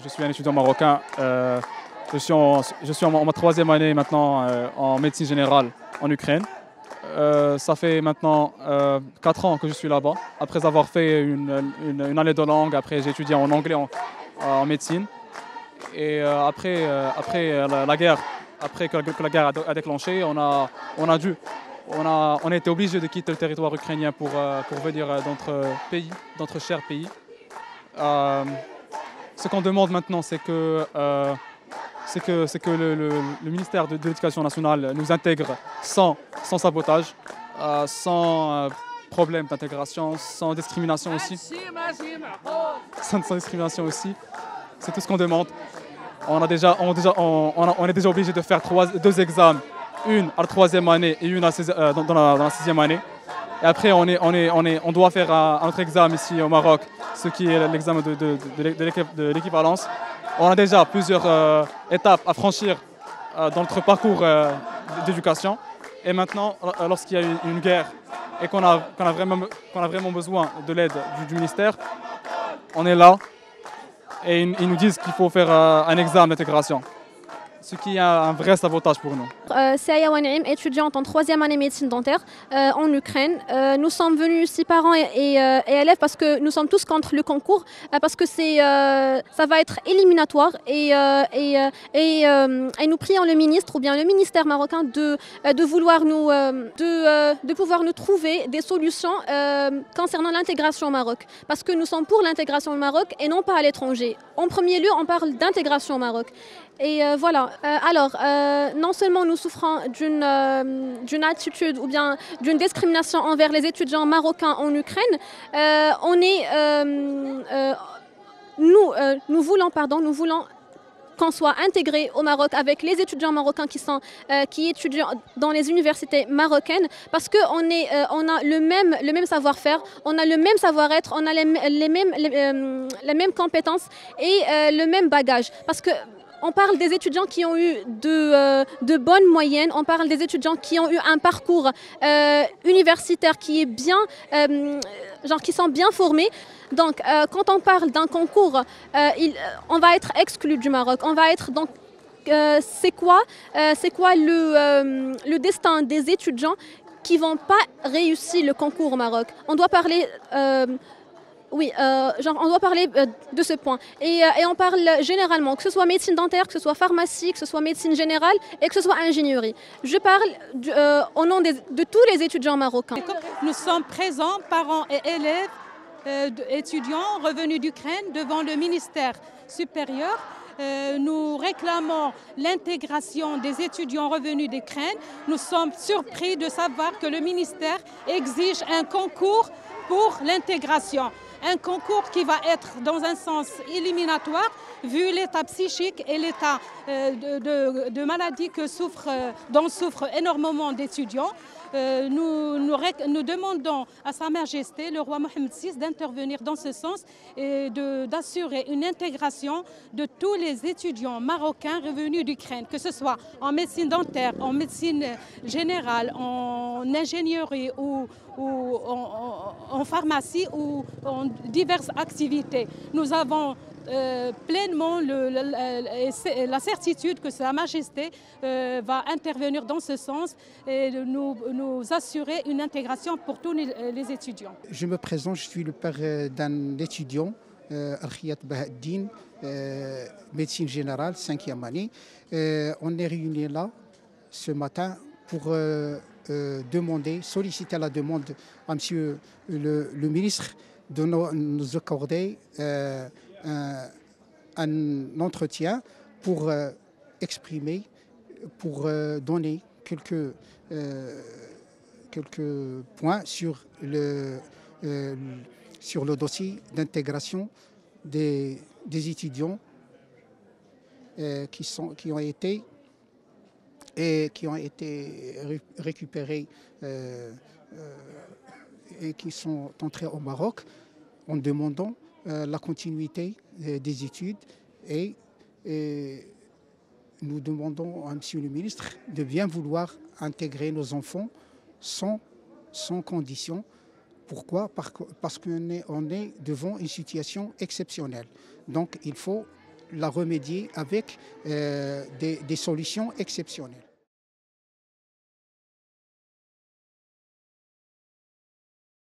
Je suis un étudiant marocain. Je suis en ma troisième année maintenant en médecine générale en Ukraine. Ça fait maintenant 4 ans que je suis là-bas. Après avoir fait une année de langue, après j'ai étudié en anglais en médecine. Et la guerre, après que la guerre a déclenché, on a été obligé de quitter le territoire ukrainien pour venir dans notre pays, dans notre cher pays. Ce qu'on demande maintenant, c'est que le ministère de l'Éducation nationale nous intègre sans sabotage, sans problème d'intégration, sans discrimination aussi. Sans discrimination aussi. C'est tout ce qu'on demande. On est déjà obligé de faire 2 examens, une à la 3e année et une dans la 6e année. Et après, on doit faire un autre examen ici au Maroc, ce qui est l'examen de l'équivalence. On a déjà plusieurs étapes à franchir dans notre parcours d'éducation. Et maintenant, lorsqu'il y a une guerre et qu'on a vraiment besoin de l'aide du ministère, on est là et ils nous disent qu'il faut faire un examen d'intégration. Ce qui est un vrai sabotage pour nous. C'est Aya Wanim, étudiante en 3e année médecine dentaire en Ukraine. Nous sommes venus ici parents et élèves parce que nous sommes tous contre le concours, parce que ça va être éliminatoire et nous prions le ministre ou bien le ministère marocain de pouvoir nous trouver des solutions concernant l'intégration au Maroc. Parce que nous sommes pour l'intégration au Maroc et non pas à l'étranger. En premier lieu, on parle d'intégration au Maroc. Et voilà. Non seulement nous souffrons d'une attitude ou bien d'une discrimination envers les étudiants marocains en Ukraine, nous voulons qu'on soit intégré au Maroc avec les étudiants marocains qui étudient dans les universités marocaines, parce qu'on a le même savoir-faire, on a le même savoir-être, on a les mêmes compétences et le même bagage. Parce que on parle des étudiants qui ont eu de bonnes moyennes, on parle des étudiants qui ont eu un parcours universitaire qui est bien, qui sont bien formés. Donc, quand on parle d'un concours, on va être exclu du Maroc. On va être donc, c'est quoi le destin des étudiants qui vont pas réussir le concours au Maroc? On doit parler. On doit parler de ce point. Et on parle généralement, que ce soit médecine dentaire, que ce soit pharmacie, que ce soit médecine générale et que ce soit ingénierie. Je parle au nom de tous les étudiants marocains. Nous sommes présents, parents et élèves, étudiants revenus d'Ukraine devant le ministère supérieur. Nous réclamons l'intégration des étudiants revenus d'Ukraine. Nous sommes surpris de savoir que le ministère exige un concours pour l'intégration. Un concours qui va être dans un sens éliminatoire vu l'état psychique et l'état de maladie dont souffrent énormément d'étudiants. Nous demandons à Sa Majesté, le roi Mohamed VI, d'intervenir dans ce sens et d'assurer une intégration de tous les étudiants marocains revenus d'Ukraine, que ce soit en médecine dentaire, en médecine générale, en ingénierie ou en pharmacie ou en diverses activités. Nous avons pleinement la certitude que Sa Majesté va intervenir dans ce sens et nous assurer une intégration pour tous les étudiants. Je me présente, je suis le père d'un étudiant, Al-Khiyat Bahaddin, médecine générale, 5e année. On est réunis là ce matin pour solliciter la demande à Monsieur le ministre de nous accorder un entretien pour exprimer, pour donner quelques points sur le dossier d'intégration des étudiants qui ont été récupérés et qui sont entrés au Maroc en demandant la continuité des études et nous demandons à Monsieur le ministre de bien vouloir intégrer nos enfants sans condition. Pourquoi? Parce qu'on est devant une situation exceptionnelle. Donc il faut la remédier avec des solutions exceptionnelles.